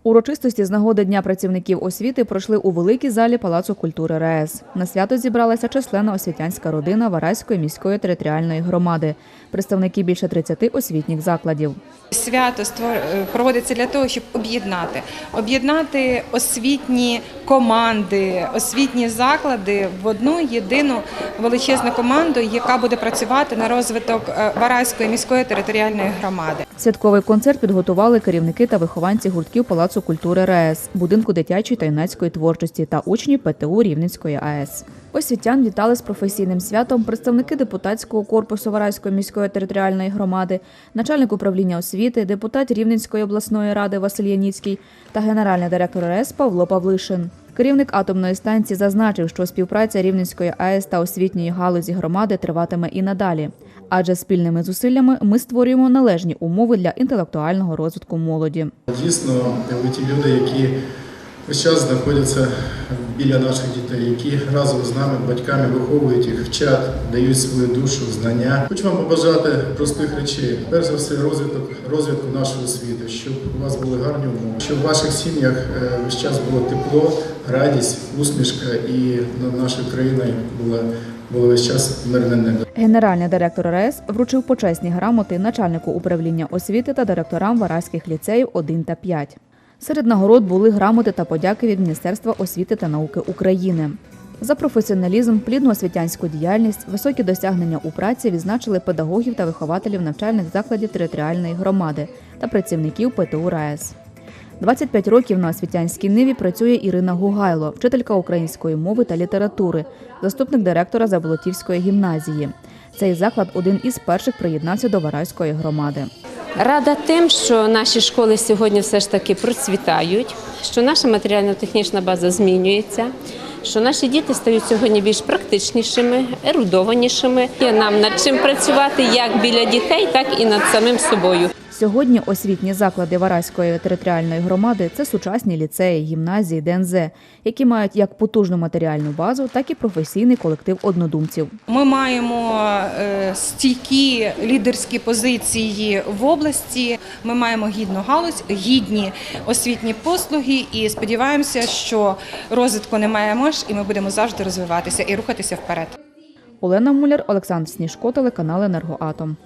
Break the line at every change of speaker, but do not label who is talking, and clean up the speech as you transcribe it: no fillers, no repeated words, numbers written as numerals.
Урочистості з нагоди Дня працівників освіти пройшли у великій залі Палацу культури РаЕС. На свято зібралася численна освітянська родина Вараської міської територіальної громади, представники більше 30 освітніх закладів.
Свято проводиться для того, щоб об'єднати освітні команди, освітні заклади в одну єдину величезну команду, яка буде працювати на розвиток Вараської міської територіальної громади.
Святковий концерт підготували керівники та вихованці гуртків Палацу культури РаЕС, будинку дитячої та юнацької творчості та учні ПТУ Рівненської АЕС. Освітян вітали з професійним святом представники депутатського корпусу Вараської міської територіальної громади, начальник управління освіти, депутат Рівненської обласної ради Василь Яніцький та генеральний директор РаЕС Павло Павлишин. Керівник атомної станції зазначив, що співпраця Рівненської АЕС та освітньої галузі громади триватиме і надалі. Адже спільними зусиллями ми створюємо належні умови для інтелектуального розвитку молоді.
Дійсно, ви ті люди, які весь час знаходяться біля наших дітей, які разом з нами, батьками, виховують їх, вчать, дають свою душу, знання. Хочу вам побажати простих речей. Перш за все, розвитку нашої освіти, щоб у вас були гарні умови, щоб в ваших сім'ях весь час було тепло, радість, усмішка і над нашою країною було весь час мирне небо.
Генеральний директор РаЕС вручив почесні грамоти начальнику управління освіти та директорам вараських ліцеїв 1 та 5. Серед нагород були грамоти та подяки від Міністерства освіти та науки України. За професіоналізм, плідну освітянську діяльність, високі досягнення у праці відзначили педагогів та вихователів навчальних закладів територіальної громади та працівників ПТУ РаЕС. 25 років на освітянській ниві працює Ірина Гугайло, вчителька української мови та літератури, заступник директора Заболотівської гімназії. Цей заклад один із перших приєднався до Вараської громади.
Рада тим, що наші школи сьогодні все ж таки процвітають, що наша матеріально-технічна база змінюється, що наші діти стають сьогодні більш практичнішими, ерудованішими. Є нам над чим працювати як біля дітей, так і над самим собою.
Сьогодні освітні заклади Вараської територіальної громади – це сучасні ліцеї, гімназії, ДНЗ, які мають як потужну матеріальну базу, так і професійний колектив однодумців.
Ми маємо стійкі лідерські позиції в області, ми маємо гідну галузь, гідні освітні послуги і сподіваємося, що розвитку немає меж і ми будемо завжди розвиватися і рухатися вперед.
Олена Муляр, Олександр Сніжко, телеканал «Енергоатом».